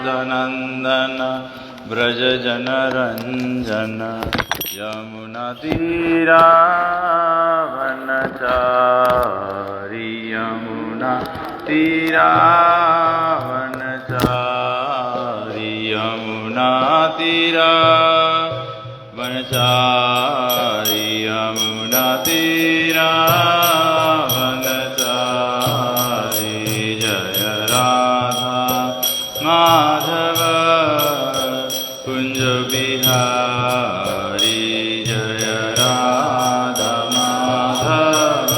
राधानन्दन व्रजजनरञ्जन यमुनातीरावनचारि यमुनातीरावनचारि यमुनातीरावनचारि यमुनातीरावनचारि जय राधा माधव कुंज बिहारी जय राधा माधव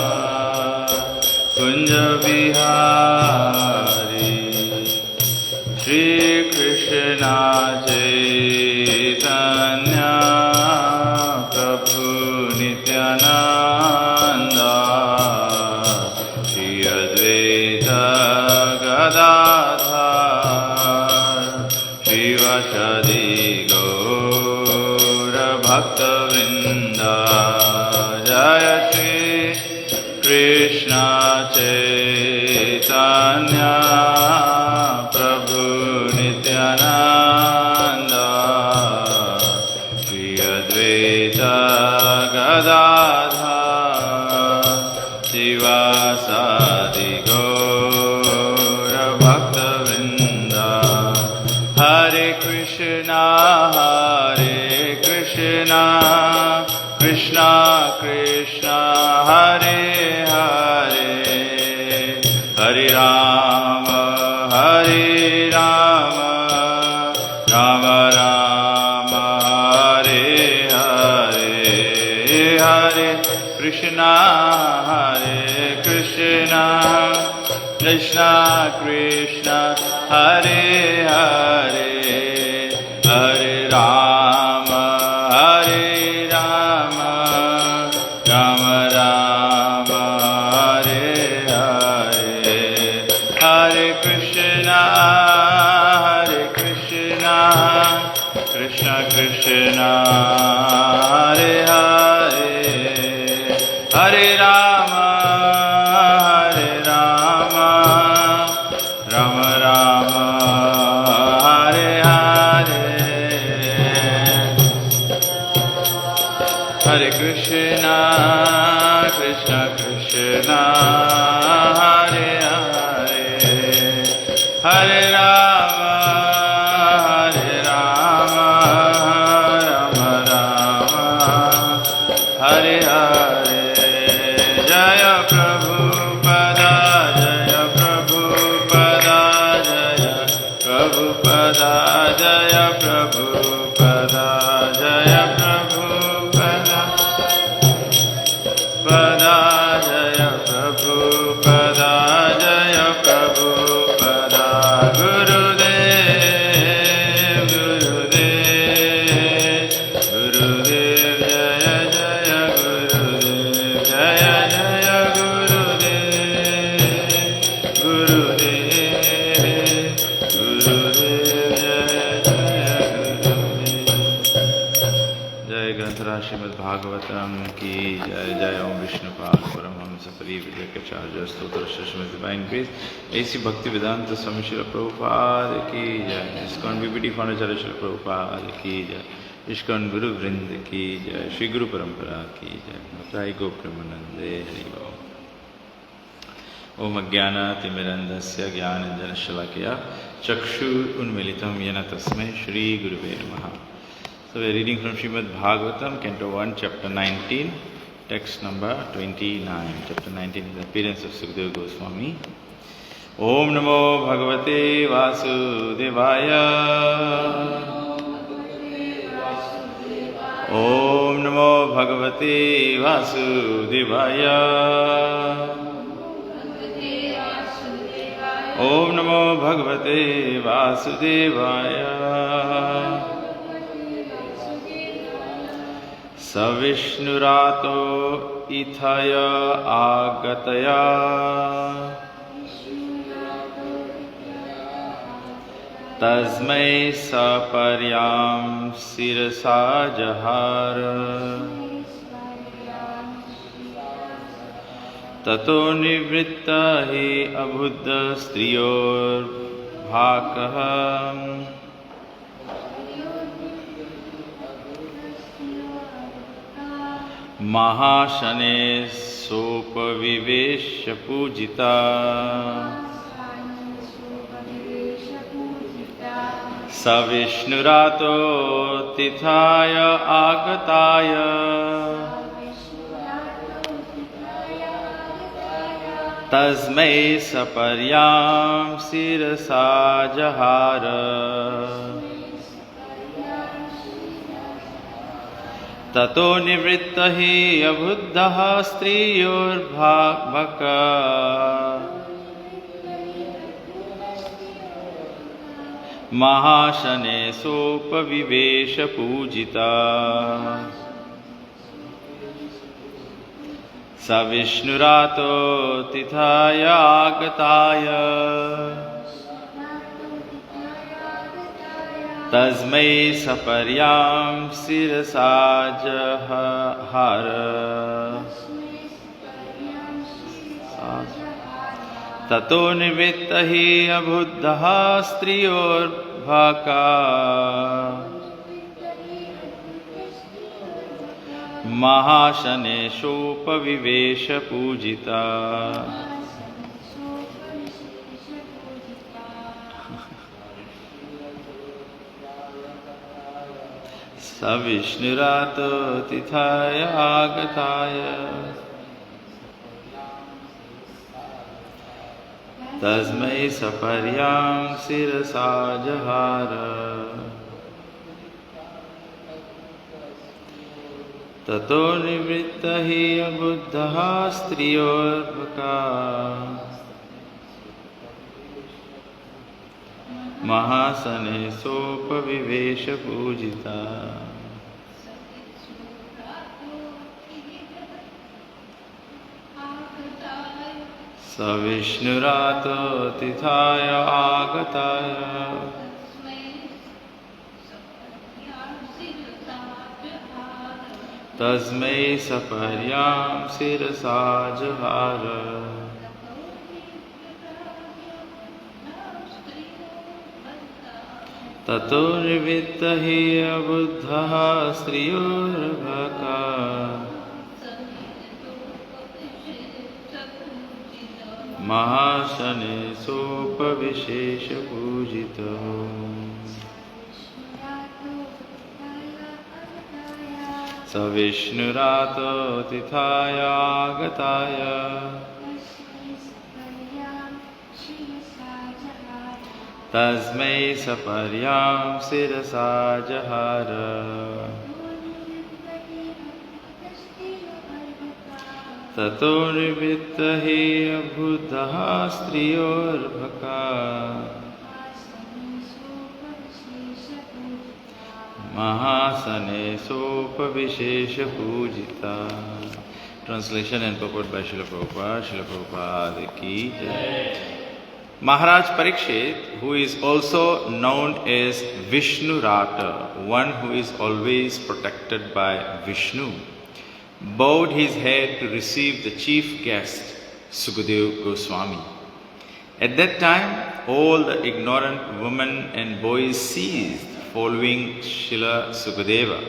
कुंज बिहारी श्री कृष्ण चैतन्य प्रभु नित्यानंद श्री अद्वैत गदाधर श्रीवासदि भक्तवृंद जय श्री कृष्ण चैतन्य प्रभु नित्यानंद श्री अद्वैत गदाधर शिवासादि गौर भक्तवृंद हरे कृष्णा कृष्णा कृष्णा हरे हरे हरे राम राम राम हरे हरे हरे कृष्णा कृष्णा कृष्णा हरे हरे हरे राम राम राम हरे हरे हरे कृष्णा कृष्ण कृष्ण हरे हरे हरे राम राम राम हरे हरे हरे कृष्णा कृष्ण कृष्ण हरे हरे हरे राम राम राम हरे हरे जय प्रभुपदा जय प्रभुपदा जय प्रभुपदा जय प्रभुपदा जय प्रभुपदा पदा जय प्रभुपदा जय प्रभुपदा गुरुदेव गुरुदेव गुरुदेव जय जय गुरुदेव जय जय गुरुदेव गुरुदेव गुरुदेव जय जय गुरुदेव जय ग्रंथराज श्रीमद् भागवतम की जय जय ओम विष्णुपाद परमहंस परिव्राजकाचार्य स्तोत्र श्रीमद् डिवाइन ग्रेस ऐसी भक्ति वेदांत स्वामी श्रील प्रभुपाद की जय ISKCON BBT foundation Srila Prabhupada की जय इस्कॉन गुरु वृंद की जय श्री गुरु परंपरा की जय मताई गो प्रेमानंदे हरि ओम अज्ञानातिमिरन्धस्य ज्ञानञ्जनशलाकया चक्षुरुन्मीलितं येन तस्मै श्री गुरुवे नमः. So we are reading from Srimad Bhagavatam, Canto 1, Chapter 19, text number 29. Chapter 19 is the appearance of Sukadeva Goswami. Om Namo Bhagavate Vasudevaya. Om Namo Bhagavate Vasudevaya. Om Namo Bhagavate Vasudevaya. सविष्णुरातो इथय आगतया तस्मै सपर्यां शिरसा जहार ततो निवृत्ता हि अबुद्ध स्त्रियोर् योर्भाकः महाशने सोपविवेश पूजिता सविष्णुरातो तिथाय आगताय तस्मै सपर्यां शिरसा जहार ततो निवृत्तः हि अबुद्धः स्त्रियोर्भावक महाशने सोपविवेश पूजिता सविष्णुरातो तिथाय आगताय तस्मै सपर्यां शिरसा जहार ततो निवृत्तः हि अबुद्धः स्त्रियोर्भाका महाशने सोपविवेश पूजिता सविष्णुरातो तिथाय आगताय तस्मै सपर्यां शिरसा जहार ततो निवृत्तः हि अबुद्धः स्त्रियोर्भाका महाशने सोपविवेश पूजिता सविष्णुरातो तिथाय आगताय तस्मै सपर्यां शिरसा जहार ततो निवृत्तः हि अबुद्धः स्त्रियोर्भाका महाशने सोपविशेष पूजितो सविष्णुरातो तिथाय आगताय तस्मै सपर्यां शिरसा जहार ततो निवृत्तः हि अबुद्धः स्त्रियोर्भाका महाशने सोपविशेष पूजिता. Translation and purport by Srila Prabhupada. Srila Prabhupada ki jai. Maharaj Parikshit, who is also known as Vishnu Rata, one who is always protected by Vishnu, bowed his head to receive the chief guest, Sukadeva Goswami. At that time, all the ignorant women and boys ceased following Srila Sukadeva.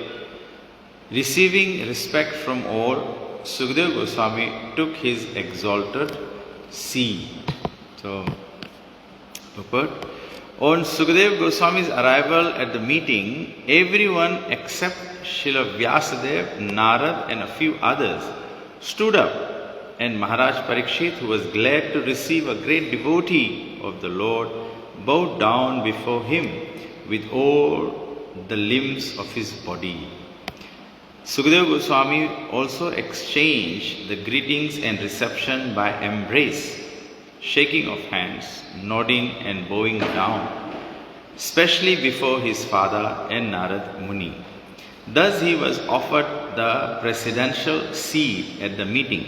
Receiving respect from all, Sukadeva Goswami took his exalted seat. So, on Sukadeva Goswami's arrival at the meeting, everyone except Srila Vyasadeva, Narad and a few others stood up, and Maharaj Parikshit, who was glad to receive a great devotee of the Lord, bowed down before him with all the limbs of his body. Sukadeva Goswami also exchanged the greetings and reception by embrace, shaking of hands, nodding and bowing down, especially before his father and Narad Muni. Thus he was offered the presidential seat at the meeting.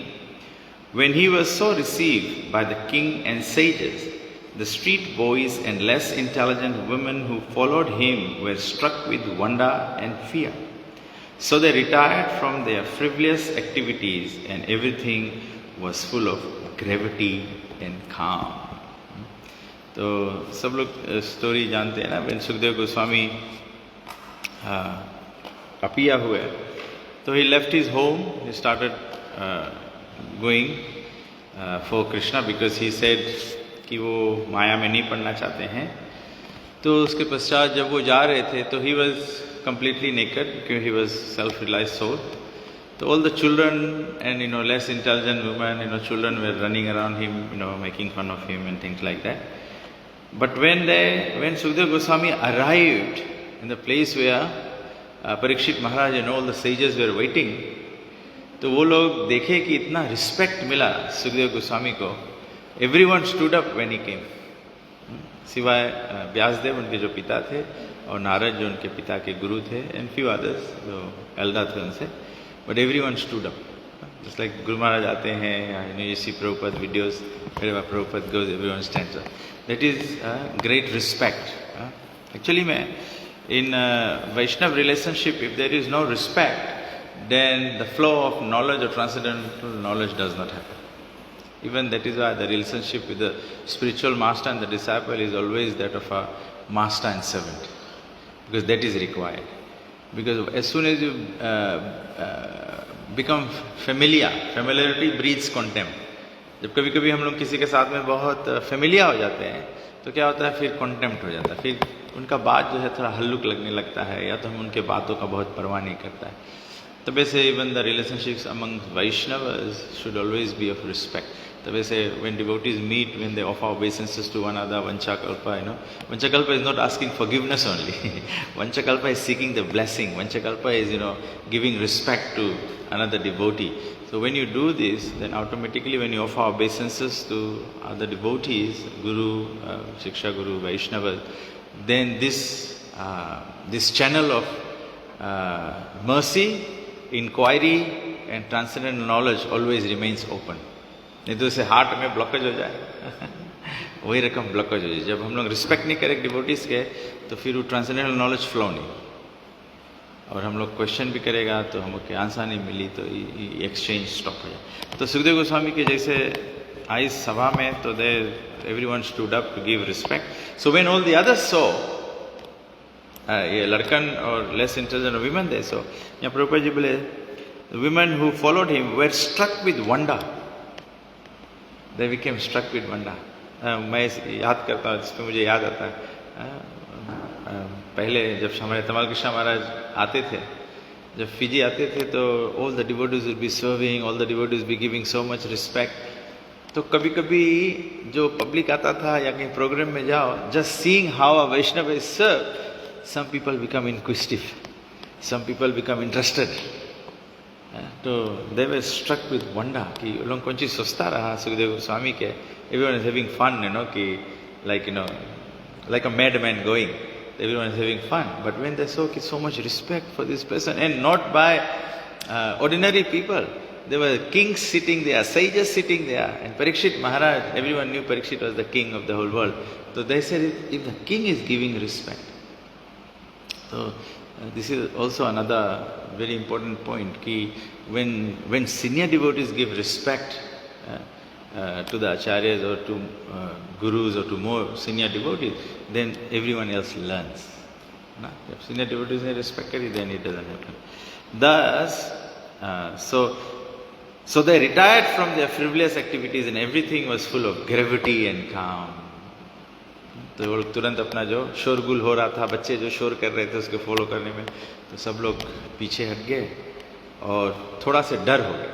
When he was so received by the king and sages, the street boys and less intelligent women who followed him were struck with wonder and fear. So they retired from their frivolous activities, and everything was full of gravity and calm. तो सब लोग story जानते हैं ना, when Sukhdev Goswami Apia हुए, तो he left his home, he started going for Krishna because he said कि वो माया में नहीं पढ़ना चाहते हैं। तो उसके पश्चात जब वो जा रहे थे तो he was completely naked because he was self-realized soul. So all the children and less intelligent women, children were running around him, making fun of him and things like that. But when Sukadeva Goswami arrived in the place where Parikshit Maharaj and all the sages were waiting, तो वो लोग देखे कि इतना respect मिला सुखदेव गोस्वामी को. Everyone stood up when he came. सिवाय व्यासदेव उनके जो पिता थे और नारद जो उनके पिता के गुरु थे and few others जो एल्डा थे उनसे. But everyone stood up. Just like Guru Maharaj आते हैं, you see Prabhupada videos, wherever Prabhupada goes, everyone stands up. That is great respect. Actually, in Vaishnav relationship, if there is no respect, then the flow of knowledge or transcendental knowledge does not happen. Even that is why the relationship with the spiritual master and the disciple is always that of a master and servant, because that is required. Because as soon as you become familiarity breeds contempt. जब कभी कभी हम लोग किसी के साथ में बहुत फेमिलियर हो जाते हैं तो क्या होता है, फिर कॉन्टेम्प्ट हो जाता है, फिर उनका बात जो है थोड़ा हल्लुक लगने लगता है, या तो हम उनके बातों का बहुत परवाह नहीं करता है. तो वैसे even the relationships among Vaishnavas should always be of respect. तो वैसे when devotees meet, when they offer obeisances to one another, Vanchakalpa, Vanchakalpa is not asking forgiveness only. Vanchakalpa is seeking the blessing. Vanchakalpa is, giving respect to another devotee. So when you do this, then automatically when you offer obeisances to other devotees, Guru, Shiksha Guru, Vaishnava, then this channel of mercy, inquiry and transcendental knowledge always remains open. नहीं तो उसे heart में blockage हो जाए वही रकम blockage हो जाए. जब हम लोग रिस्पेक्ट नहीं करें डिवोटीज के तो फिर वो ट्रांसेंडेंटल नॉलेज फ्लो नहीं, और हम लोग क्वेश्चन भी करेगा तो हमको आंसर नहीं मिली तो एक्सचेंज स्टॉप हो जाए. तो सुखदेव गोस्वामी के जैसे आई सभा में तो there everyone stood up to give respect. So when all the others saw, ये लड़कन और less intelligent women they saw, यहाँ प्रभुपाद जी बोले women who followed him were struck with wonder. They became struck with wonder. मैं याद करता हूँ, जिसपे मुझे याद आता है, पहले जब हमारे तमाल कृष्ण महाराज आते थे, जब फिजी आते थे तो all the devotees would be serving, all the devotees be giving so much respect. तो कभी कभी जो पब्लिक आता था या कहीं प्रोग्राम में जाओ, just seeing how a Vaishnava is served, some people become inquisitive, some people become interested. तो they were struck with wonder कि उन लोग कौन चीज़ सोचता रहा सुखदेव गोस्वामी के. Everyone is having fun, कि like a madman going. Everyone is having fun. But when they saw so much respect for this person, and not by ordinary people, there were kings sitting there, sages sitting there, and Parikshit Maharaj, everyone knew Parikshit was the king of the whole world. So they said, if the king is giving respect, so this is also another very important point. Ki when senior devotees give respect to the acharyas or to gurus or to more senior devotees, then everyone else learns. If senior devotees are respected, then it doesn't happen. Thus, so they retired from their frivolous activities and everything was full of gravity and calm. तो वो लोग तुरंत अपना जो शोरगुल हो रहा था, बच्चे जो शोर कर रहे थे उसको फॉलो करने में, तो सब लोग पीछे हट गए और थोड़ा से डर हो गए.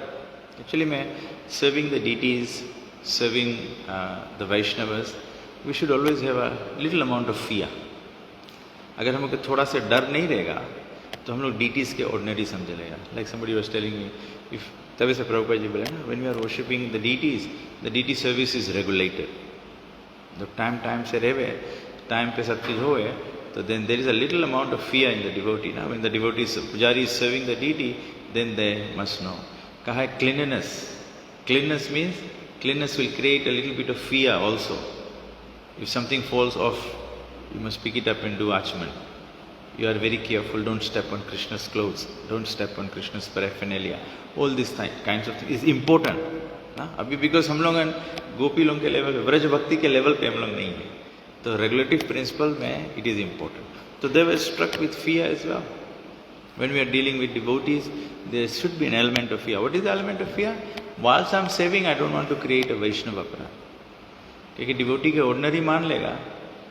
एक्चुअली में serving the deities, serving the Vaishnavas, we should always have a little amount of fear. अगर हमको थोड़ा से डर नहीं रहेगा तो हम लोग deities के ordinary समझ लेगा. Like somebody was telling me, if तभी से प्रभुपाद जी बोले ना, when we are worshipping the deities, the deity service is regulated. जब टाइम से रहे, टाइम पे सब चीज़ होए, तो then there is a little amount of fear in the devotee. Now when the devotee, pujari is serving the deity, then they must know. कहा है cleanliness. Cleanliness means, cleanliness will create a little bit of fear also. If something falls off, you must pick it up and do achman. You are very careful, don't step on Krishna's clothes, don't step on Krishna's paraphernalia. All these kinds of things is important. अभी because हम लोग गोपी लोगों के level पे, ब्रज भक्ति के level पे हम लोग नहीं है. तो regulative principle में it is important. So they were struck with fear as well. When we are dealing with devotees, there should be an element of fear. What is the element of fear? Whilst I am saving, I don't want to create a Vaishnava aparadh. क्योंकि devotee के ordinary मान लेगा,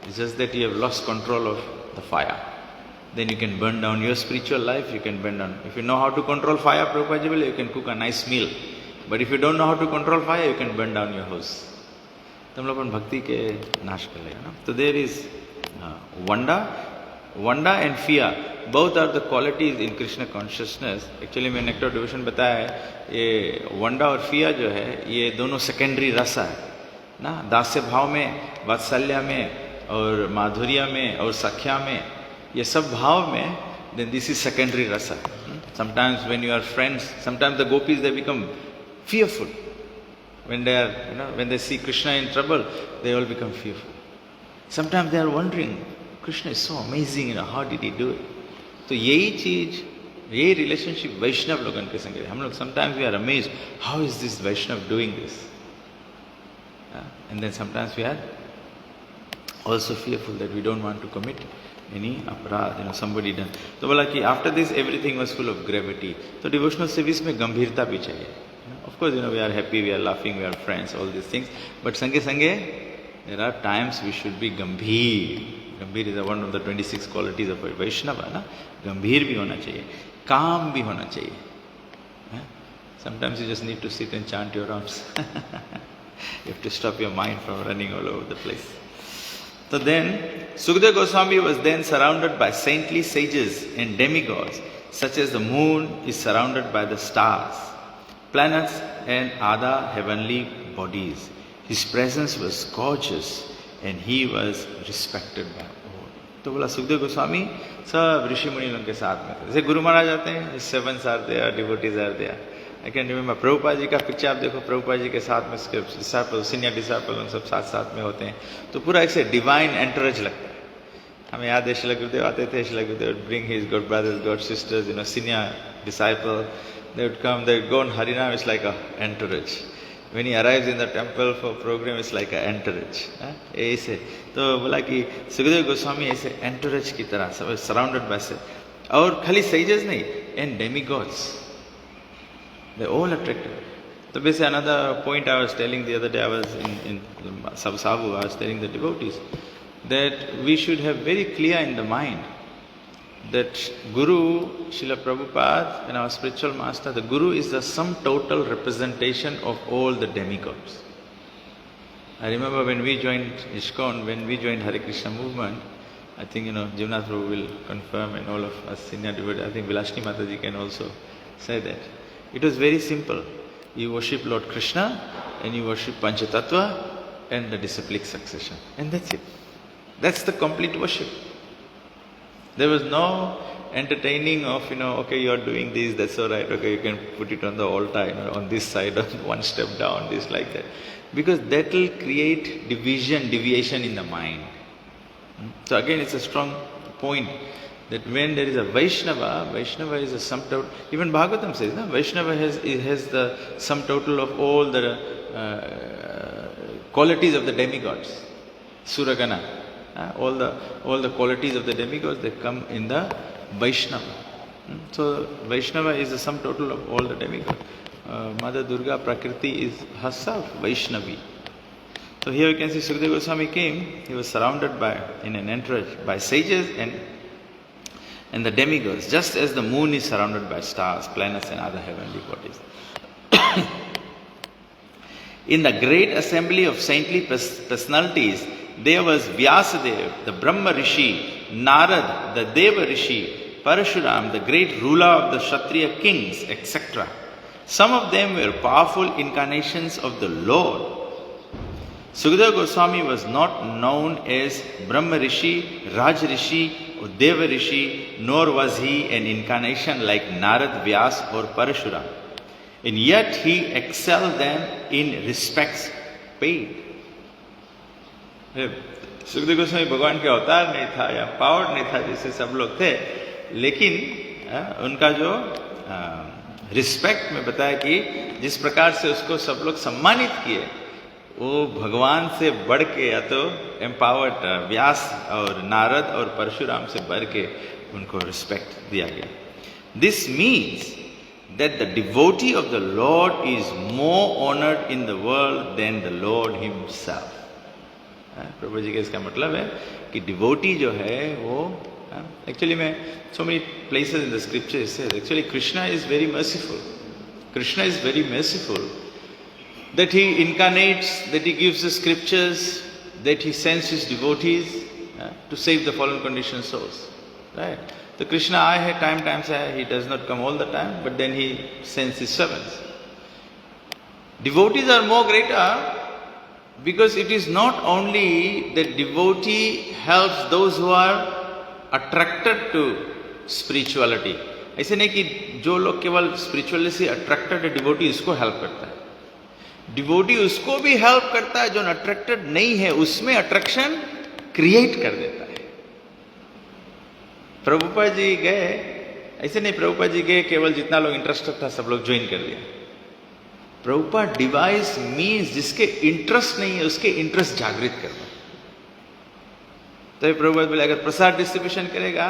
it's just that you have lost control of the fire. Then you can burn down your spiritual life, you can burn down. If you know how to control fire, Prabhupada will, you can cook a nice meal. But if you don't know how to control fire, you can burn down your house. तो हम लोग अपन भक्ति के नाश कर लेगा ना. तो there is Vanda and fear. Both are the qualities in Krishna consciousness. Actually मैंने नेक्टर डिविजन बताया है, ये वंडा और फिया जो है, ये दोनों सेकेंडरी रस है ना. दास्य भाव में, वात्सल्य में और माधुर्य में और सख्या में, ये सब भाव में, then this is secondary rasa. Sometimes when you are friends, sometimes the gopis they become fearful. When they are, when they see Krishna in trouble, they all become fearful. Sometimes they are wondering, Krishna is so amazing, how did he do it? तो यही चीज, यही relationship वैष्णव लोगों के संग है. हम लोग sometimes we are amazed, how is this Vaishnav doing this? And then sometimes we are also fearful that we don't want to commit any aparadh, somebody done. तो बोला कि after this everything was full of gravity. तो devotional service में गंभीरता भी चाहिए. Of course, we are happy, we are laughing, we are friends, all these things. But sange, there are times we should be gambhir. Gambhir is one of the 26 qualities of a Vaishnava. Na? Gambhir bhi hona chahiye. Calm bhi hona chahiye. Sometimes you just need to sit and chant your rounds. You have to stop your mind from running all over the place. So then, Sukadeva Goswami was then surrounded by saintly sages and demigods, such as the moon is surrounded by the stars, planets and other heavenly bodies. His presence was gorgeous and he was respected by all. तो बोला सुखदेव गोस्वामी सब ऋषि मुनि लोगों के साथ में थे. जैसे गुरु महाराज आते हैं, 7 are there, devotees are there. I can remember Prabhupada ji का पिक्चर आप देखो, प्रभुपाद जी के साथ में उसके डिसाइपल, सीनियर डिसाइपल, उन सब साथ में होते हैं. तो पूरा एक से डिवाइन एंटरेज लगता है. हमें याद है श्रील गुरुदेव आते थे, श्रील गुरुदेव would bring his god brothers, god sisters, senior disciple. They would come, they would go on Harinam, it's like a entourage. When he arrives in the temple for program, it's like a entourage. ऐसे तो बोला कि सुखदेव गोस्वामी ऐसे entourage की तरह सब surrounded by से, और खाली sages नहीं, and demigods, they all attractive. So basically another point I was telling the other day, I was in Sabu, I was telling the devotees that we should have very clear in the mind that Guru, Srila Prabhupada and our spiritual master, the Guru is the sum total representation of all the demigods. I remember when we joined ISKCON, when we joined Hare Krishna movement, I think Jivnath Prabhu will confirm, and all of us senior devotees, I think Vilashni Mataji can also say that. It was very simple. You worship Lord Krishna and you worship Panchatattva and the disciplic succession. And that's it. That's the complete worship. There was no entertaining of, okay, you are doing this, that's all right, okay, you can put it on the altar, on this side, one step down, this like that. Because that will create deviation in the mind. So again, it's a strong point that when there is a Vaishnava is a sum total. Even Bhagavatam says, Vaishnava has the sum total of all the qualities of the demigods. Suragana. All the qualities of the demigods, they come in the Vaishnava. So Vaishnava is the sum total of all the demigods. Mother Durga Prakriti is herself Vaishnavi. So here you can see Sukadeva Goswami came, he was surrounded in an entourage by sages and the demigods, just as the moon is surrounded by stars, planets and other heavenly bodies. In the great assembly of saintly personalities, there was Vyasadeva, the Brahma Rishi, Narad, the Deva Rishi, Parashuram, the great ruler of the Kshatriya kings, etc. Some of them were powerful incarnations of the Lord. Sukadeva Goswami was not known as Brahma Rishi, Raj Rishi or Deva Rishi, nor was he an incarnation like Narad, Vyas or Parashuram. And yet he excelled them in respects paid. Sukhdev Goswami भगवान के अवतार नहीं था या power नहीं था जैसे सब लोग थे, लेकिन उनका जो रिस्पेक्ट में बताया कि जिस प्रकार से उसको सब लोग सम्मानित किए, वो भगवान से बढ़ के या तो एम्पावर्ड व्यास और नारद और परशुराम से बढ़ के उनको रिस्पेक्ट दिया गया. This means that the devotee of the Lord is more honored in the world than the Lord himself. प्रभु जी का इसका मतलब है कि डिवोटी जो है वो एक्चुअली में so many places in the scripture it says actually Krishna is very merciful. Krishna is very merciful that he incarnates, that he gives the scriptures, that he sends his devotees to save the fallen conditioned souls. Right? So Krishna आए है time से आए, he does not come all the time, but then he sends his servants. Devotees are more greater because it is not only that devotee helps those who are attracted to spirituality. ऐसे नहीं कि जो लोग केवल spirituality से attracted है, devotee उसको help करता है. Devotee उसको भी help करता है जो attracted नहीं है, उसमें attraction create कर देता है. प्रभुपाद जी गए, ऐसे नहीं प्रभुपाद जी गए केवल जितना लोग इंटरेस्टेड था सब लोग ज्वाइन कर लिया. प्रभुपाद डिवाइस मीन्स जिसके इंटरेस्ट नहीं है उसके इंटरेस्ट जागृत करना. तो प्रभुपाद बोले अगर प्रसाद डिस्ट्रीब्यूशन करेगा,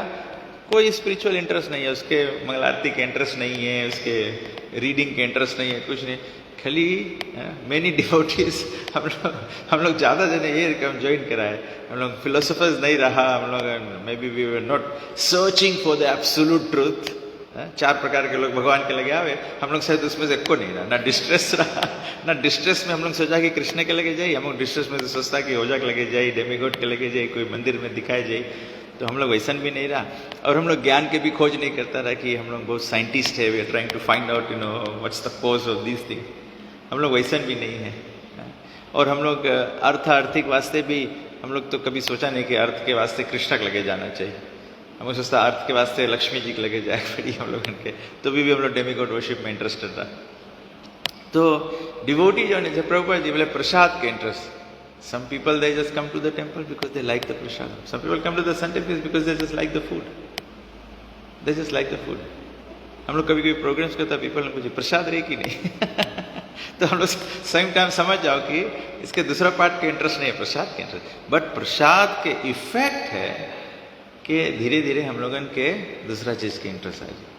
कोई स्पिरिचुअल इंटरेस्ट नहीं है, उसके मंगल आरती के इंटरेस्ट नहीं है, उसके रीडिंग के इंटरेस्ट नहीं है, कुछ नहीं, खाली मेनी डिवोटीज हम लोग ज़्यादा जने ये हम ज्वाइन कराए. हम लोग फिलोसोफर्स नहीं रहा, हम लोग maybe we were not searching for the absolute truth. 4 प्रकार के लोग भगवान के लगे आवे, हम लोग शायद उसमें से एको नहीं रहा, ना डिस्ट्रेस रहा, ना डिस्ट्रेस में हम लोग सोचा कि कृष्ण के लगे जाए, हम लोग डिस्ट्रेस में तो सोचता कि ओझा के लगे जाए, डेमीगॉड के लगे जाए, कोई मंदिर में दिखाए जाए. तो हम लोग वैसन भी नहीं रहा, और हम लोग ज्ञान के भी खोज नहीं करता रहा कि हम लोग बहुत साइंटिस्ट है, we are trying to find out what's the cause of this thing. हम लोग वैसन भी नहीं है. और हम लोग आर्थिक वास्ते भी हम लोग तो कभी सोचा नहीं कि अर्थ के वास्ते कृष्ण के लगे जाना चाहिए. हम लोग सोचता अर्थ के वास्ते लक्ष्मी जी के लगे जाए पड़ी हम लोग उनके, तो भी हम लोग डेमीगॉड वर्शिप में इंटरेस्टेड रहा. तो डिवोटी जो है प्रभुपाद जी बोले प्रसाद के interest. Some people they just come to the temple because they like the prasad. Some people come to the sun temples because they just like the food. They just like the food. हम लोग कभी कभी programmes करता है, people ने पूछे प्रसाद रहे कि नहीं. तो हम लोग सेम टाइम समझ जाओ कि इसके दूसरा पार्ट के इंटरेस्ट नहीं है, प्रसाद के इंटरेस्ट. बट प्रसाद के इफेक्ट है कि धीरे धीरे हम लोगन के दूसरा चीज के इंटरेस्ट आ जाए.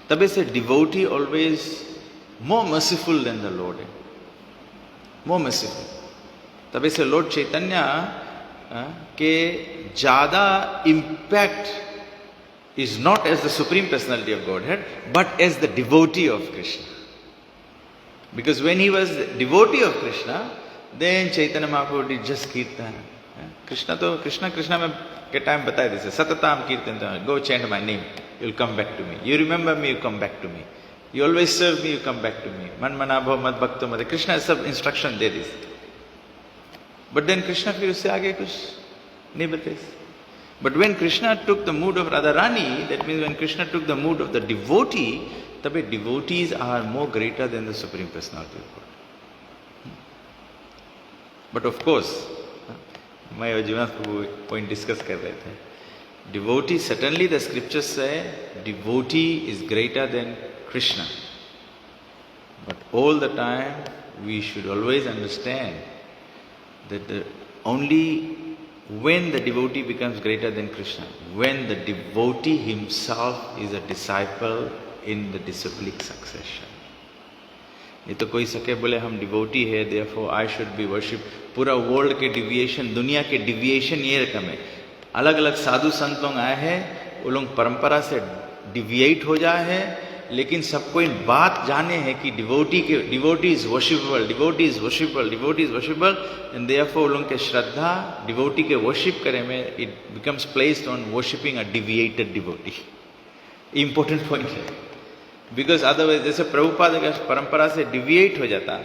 तभी से devotee always more merciful than the Lord है, मोर मर्सीफुल. तभी से लॉर्ड चैतन्य के ज्यादा impact is not as the Supreme Personality of Godhead but as the devotee of Krishna. Because when he was devotee of Krishna, then Chaitanya Mahaprabhu did just kirtan. Krishna में के time बताए दिसे सतताम कीर्तन, go chant my name, you'll come back to me. You remember me, you come back to me. You always serve me, you come back to me. Man mana bhav mad bhakto mad. Krishna सब instruction they this. But then Krishna फिर उससे आगे कुछ नहीं बताए. But when Krishna took the mood of Radharani, that means when Krishna took the mood of the devotee, तभी devotees are more greater than the Supreme Personality of God. But of course, मैं और जीवन point discuss कर रहे थे. Devotee, certainly the scriptures say devotee is greater than Krishna. But all the time we should always understand that only when the devotee becomes greater than Krishna, when the devotee himself is a disciple in the disciplic succession. ये तो कोई सके बोले हम devotee है, therefore I should be worship. पूरा world के deviation, दुनिया के डिविएशन ये रकम है. अलग अलग साधु संत लोग आए हैं, वो लोग परंपरा से डिविएट हो जाए हैं, लेकिन सबको इन बात जाने हैं कि devotee is worshipable, devotee is worshipable, devotee is worshipable, and therefore लोगों के श्रद्धा डिवोटी के वर्शिप करे में it becomes placed on worshipping a deviated devotee. Important point है, बिकॉज अदरवाइज जैसे प्रभुपाद अगर परंपरा से डिविएट हो जाता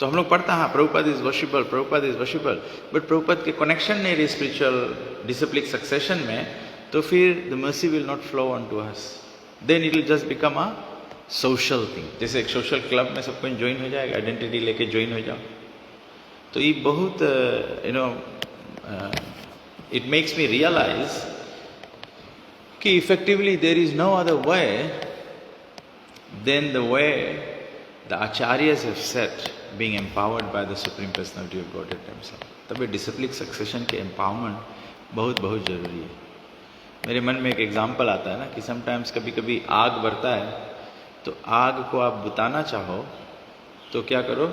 तो हम लोग पढ़ता हाँ Prabhupada is worshipable, Prabhupada is worshipable, but Prabhupada के कनेक्शन नहीं रही स्पिरिचुअल डिसिप्लिक सक्सेशन में, तो फिर the mercy will not flow on to us. Then it will just become a social thing. जैसे एक सोशल क्लब में सबको ज्वाइन हो जाएगा, आइडेंटिटी लेके ज्वाइन हो जाओ. तो ये बहुत it makes me realize कि effectively there is no other way than the way the acharyas have said being empowered by the Supreme Personality of Godhead Himself. तभी डिसिप्लिक सक्सेशन के एम्पावरमेंट बहुत बहुत ज़रूरी है. मेरे मन में एक एग्जाम्पल आता है ना कि समटाइम्स कभी कभी आग बढ़ता है, तो आग को आप बुताना चाहो तो क्या करो,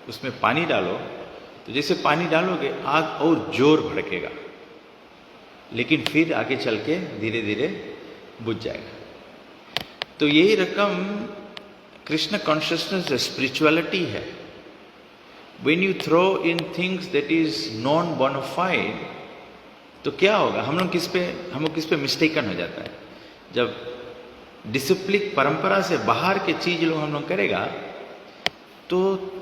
उसमें पानी डालो, तो जैसे पानी डालोगे आग और जोर भड़केगा, लेकिन फिर आगे चल के धीरे धीरे बुझ जाएगा. तो यही रकम कृष्ण कॉन्शियसनेस स्पिरिचुअलिटी है. When you throw in things that is non bona fide, तो क्या होगा, हम लोग किस पे मिस्टेकन हो जाता है. जब डिसिप्लिन परंपरा से बाहर के चीज लोग हम लोग करेगा तो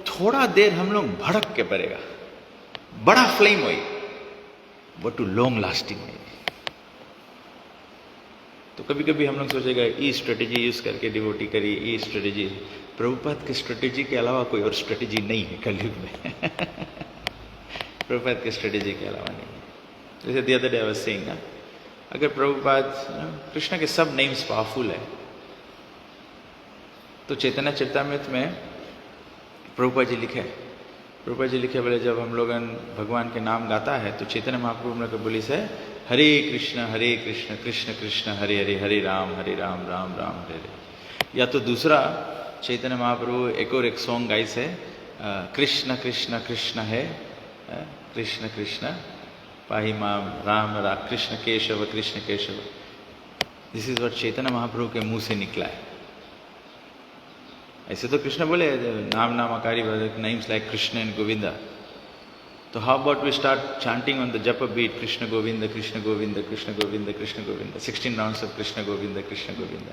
थोड़ा देर हम लोग भड़क के पड़ेगा, बड़ा फ्लेम हुई, बट टू लॉन्ग लास्टिंग नहीं. तो कभी कभी हम लोग सोचेगा ये स्ट्रेटेजी यूज करके डिवोटी करी, ये स्ट्रेटेजी. प्रभुपाद की स्ट्रेटेजी के अलावा कोई और स्ट्रेटेजी नहीं है कलयुग में. प्रभुपाद की स्ट्रेटेजी के अलावा नहीं है. जैसे the other day I was saying ना, अगर प्रभुपाद कृष्ण के सब नेम्स पावरफुल है, तो चैतन्य चरितामृत में प्रभुपाद जी लिखे बोले जब हम लोग भगवान के नाम गाता है तो चैतन्य महाप्रभु ने बोली से हरे कृष्ण कृष्ण कृष्ण हरे हरे, हरे राम राम राम हरे हरे. या तो दूसरा चैतन्य महाप्रभु एक सॉन्ग गाई से कृष्ण कृष्ण कृष्ण है, कृष्ण कृष्ण पाही माम Ram Krishna Keshav. This is what Chaitanya Mahaprabhu के मुंह से निकला है. ऐसे तो कृष्ण बोले नाम आकारी names like Krishna and Govinda. तो how about we start chanting on the japa beat, Krishna Govinda Krishna Govinda Krishna Govinda Krishna Govinda, 16 rounds of Krishna Govinda Krishna Govinda.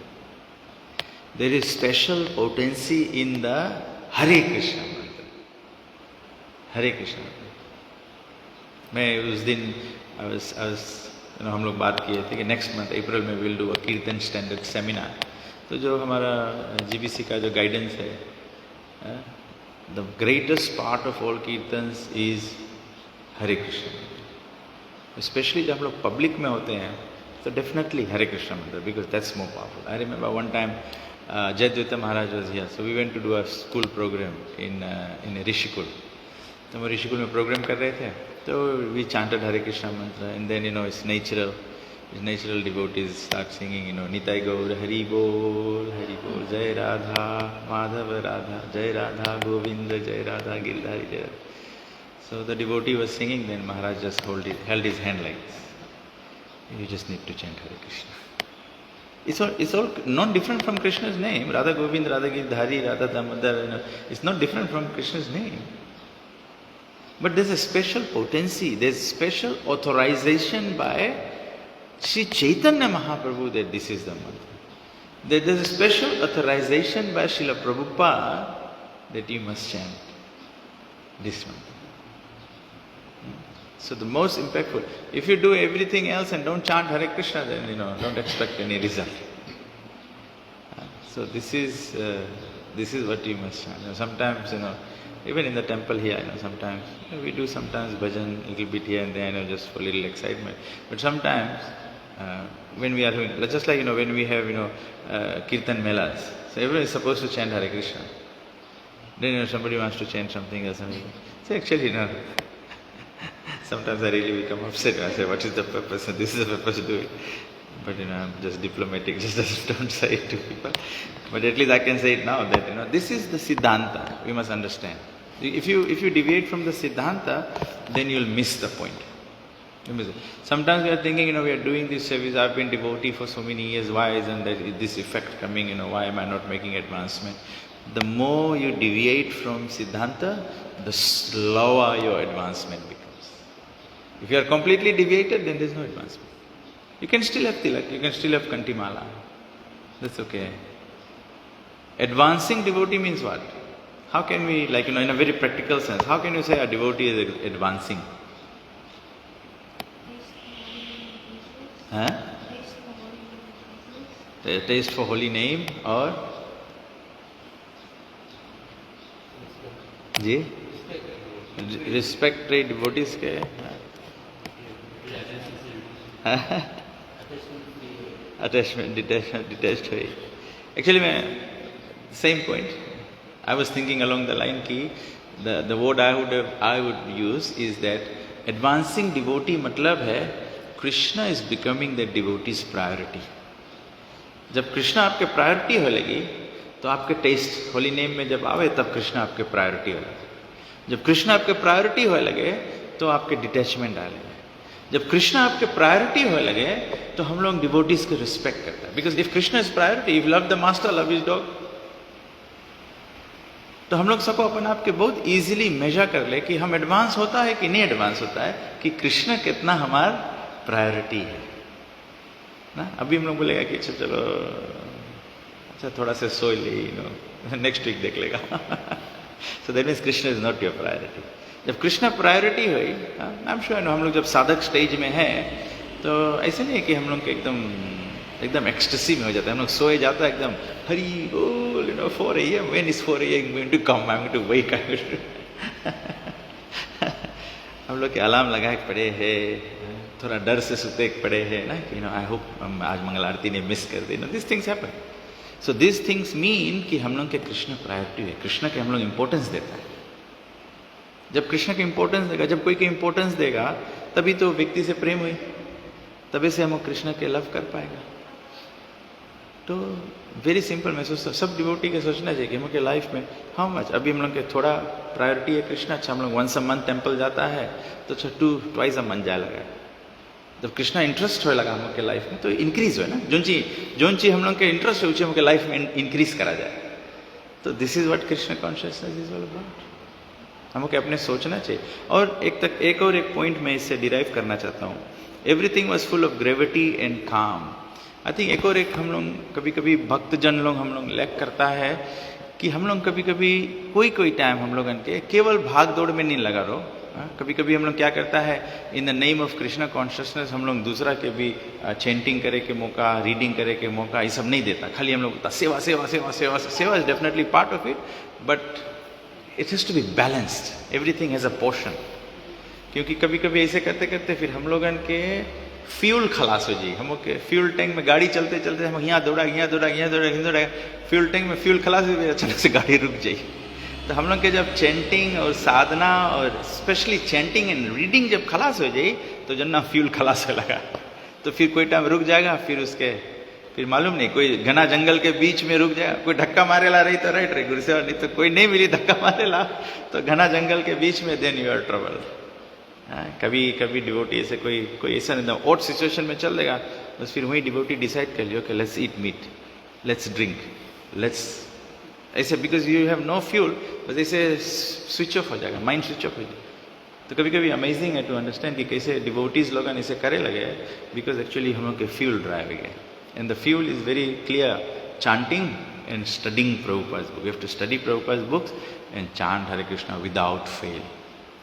There is special potency in the Hare Krishna mantra. Hare Krishna mantra. मैं उस दिन हम लोग बात किए थे कि next month अप्रैल में विल डू अ कीर्तन स्टैंडर्ड सेमिनार. तो जो हमारा जीबीसी का जो गाइडेंस है, the greatest part of all kirtans is Hare Krishna. Specially जब हम लोग पब्लिक में होते हैं तो definitely Hare Krishna mantra, because that's more powerful. I remember one time Jayadvaita Maharaj was here, so we went to do a school programme in Rishikul. तो हम ऋषिकुल में प्रोग्राम कर रहे थे, तो we chanted Hare Krishna mantra, and then it's natural devotees start singing, Nitai Gaur Hari Bol, Jai Radha Madhav Radha, Jai Radha Govinda, Jai Radha Girdhari Jai. So the devotee was singing, then Maharaj just held his hand like this. You just need to chant Hare Krishna. It's all not different from Krishna's name. Radha Govind, Radha Girdhari, Radha Damodar, it's not different from Krishna's name. But there's a special potency, there's special authorization by Sri Chaitanya Mahaprabhu that this is the mantra. There's a special authorization by Srila Prabhupada that you must chant this mantra. So the most impactful. If you do everything else and don't chant Hare Krishna, then don't expect any result. So this is what you must chant. Sometimes even in the temple here, sometimes we do sometimes bhajan a little bit here and there, just for a little excitement. But sometimes when we are doing, just like when we have kirtan melas, so everyone is supposed to chant Hare Krishna. Then somebody wants to chant something else, so actually sometimes I really become upset. I say, what is the purpose? And this is the purpose to do it. But I'm just diplomatic, just don't say it to people. But at least I can say it now that this is the Siddhanta. We must understand. If you deviate from the Siddhanta, then you'll miss the point. Sometimes we are thinking, we are doing this service, I've been devotee for so many years, why isn't there this effect coming, why am I not making advancement? The more you deviate from Siddhanta, the slower your advancement becomes. If you are completely deviated, then there's no advancement. You can still have tilak, you can still have kantimala. That's okay. Advancing devotee means what? How can we, in a very practical sense, how can you say a devotee is advancing? Taste for holy name or? जी? Respect trade devotees के? Attachment, detached हुई. Actually, same point. I was thinking along the line ki the word I would use is that advancing devotee मतलब है Krishna is becoming the devotee's priority. जब कृष्णा आपके priority हो लगी तो आपके टेस्ट होली नेम में जब आवे तब कृष्णा आपके प्रायोरिटी हो लगे. जब कृष्णा आपके प्रायोरिटी हो लगे तो आपके डिटैचमेंट आ लगे. जब कृष्णा आपके प्रायोरिटी हो लगे तो हम लोग डिवोटीज को रिस्पेक्ट करते हैं. Because if Krishna is priority, if love the master love his dog, तो हम लोग सबको अपन आपके बहुत इजीली मेजर कर ले कि हम एडवांस होता है कि नहीं एडवांस होता है, कि कृष्ण कितना हमारा प्रायोरिटी है ना. अभी हम लोग बोलेगा कि अच्छा चलो अच्छा थोड़ा सा सो ले, नेक्स्ट वीक देख लेगा. So that means Krishna is not your priority. जब कृष्ण प्रायोरिटी हुई, आई एम श्योर हम लोग जब साधक स्टेज में हैं तो ऐसे नहीं है कि हम लोग के एकदम एक्सटेसी में हो जाता है. हम लोग सोए जाता है एकदम हरी बोल 4 AM, when is 4 AM going to come, I'm going to wake up. हम लोग के अलार्म लगाए पड़े हैं, थोड़ा डर से सुते पड़े हैं ना कि आई होप आज मंगल आरती ने मिस कर दी. This things happen. So this things mean कि हम लोग के कृष्ण प्रायोरिटी है, कृष्ण के हम लोग इंपॉर्टेंस देता है. जब कृष्ण की इंपॉर्टेंस देगा, जब कोई की इंपॉर्टेंस देगा तभी तो व्यक्ति से प्रेम हुई, तभी से हम कृष्ण के लव कर पाएगा. तो वेरी सिंपल. मैं सोचता सब डिवोटी के सोचना चाहिए कि हम लोग के लाइफ में हाउ मच. अभी हम लोग के थोड़ा प्रायोरिटी है कृष्ण. अच्छा हम लोग वंस अ मंथ टेम्पल जाता है तो अच्छा 2-2 अ मंथ जाए लगा. जब कृष्णा इंटरेस्ट हो लगा हम लोग के लाइफ में तो इंक्रीज हो ना. जोन चीज हम लोग के इंटरेस्ट है उसे हम लोग के लाइफ में इंक्रीज करा जाए. तो this is what Krishna consciousness is all about. हम लोग अपने सोचना चाहिए. और एक पॉइंट मैं इससे डिराइव करना चाहता हूँ. Everything was full of gravity and calm. I think एक हम लोग कभी भक्तजन लोग हम लोग लैक करता है कि हम लोग कभी कोई टाइम हम लोग के केवल भाग दौड़ में नहीं लगा रहो. कभी हम लोग क्या करता है, in the name of Krishna consciousness हम लोग दूसरा के भी चेंटिंग करे के मौका, रीडिंग करे के मौका, ये सब नहीं देता. खाली हम लोग सेवा seva seva seva seva is definitely part of it, but it has to be balanced. Everything has a portion. क्योंकि कभी ऐसे करते करते फिर हम लोगन के फ्यूल खलास हो जाए. हम लोग के फ्यूल टैंक में गाड़ी चलते चलते हम यहाँ दौड़ा, फ्यूल टैंक में फ्यूल खलास हो जाए, अचानक से गाड़ी रुक जाए. तो हम लोग के जब चैंटिंग और साधना और स्पेशली चैंटिंग एंड रीडिंग जब खलास हो जाए तो जब ना फ्यूल खलास हो लगा तो फिर कोई टाइम रुक जाएगा. फिर मालूम नहीं, कोई घना जंगल के बीच में रुक जाएगा, कोई धक्का मारेला रही तो राइट रही गुरु सेवा, नहीं तो कोई नहीं मिली धक्का मारेला तो घना जंगल के बीच में देन यू आर ट्रबल. कभी डिवोटी ऐसे कोई ऐसा नहीं ऑड सिचुएशन में चल देगा, बस फिर वही डिवोटी डिसाइड कर लियो कि let's eat meat, let's drink, let's ऐसे, because you have no fuel, बस ऐसे स्विच ऑफ हो जाएगा, माइंड स्विच ऑफ हो जाएगा. तो कभी अमेजिंग है टू अंडरस्टैंड कि कैसे डिवोटीज लोग ऐसे करे लगे, बिकॉज एक्चुअली हम लोग के फ्यूल ड्राइव गए. And the fuel is very clear, chanting and studying Prabhupada's book. You have to study Prabhupada's books and chant Hare Krishna without fail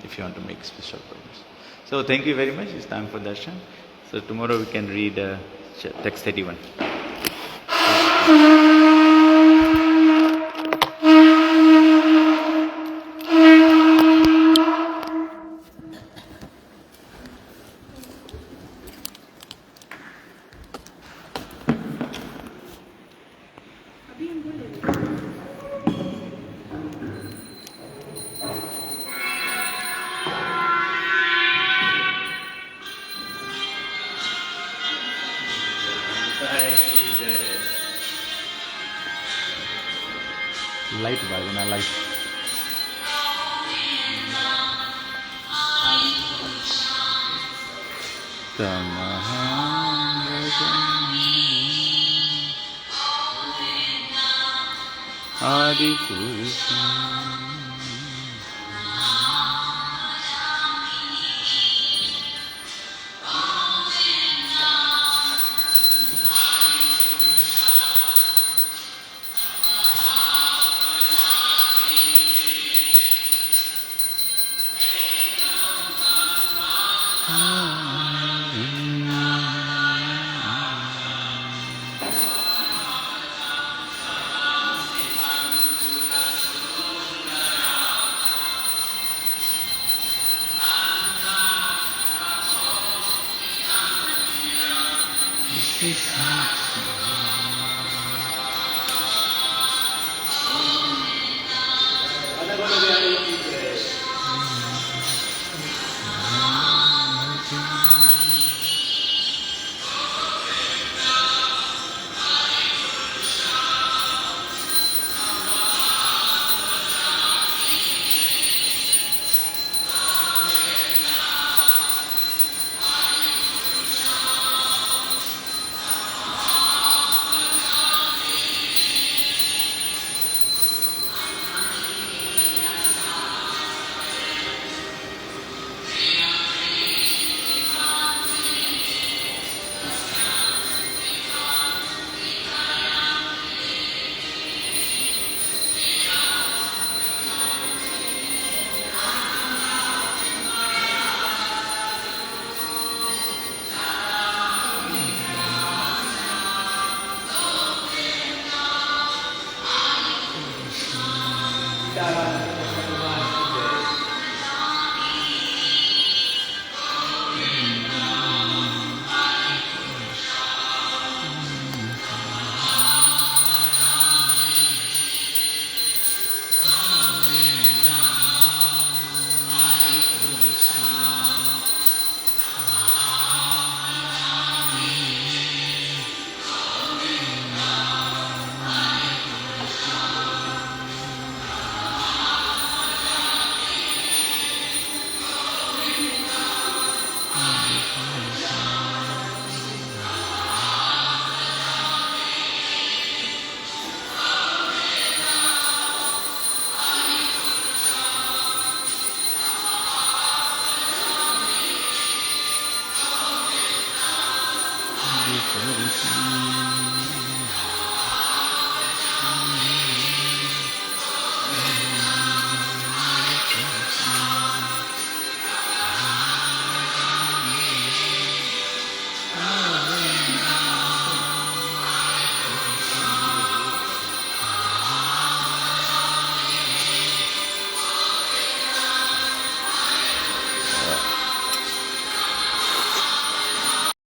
if you want to make special progress. So thank you very much. It's time for darshan. So tomorrow we can read text 31. Light bhajana, light. Adi Purusha. दर्शनम्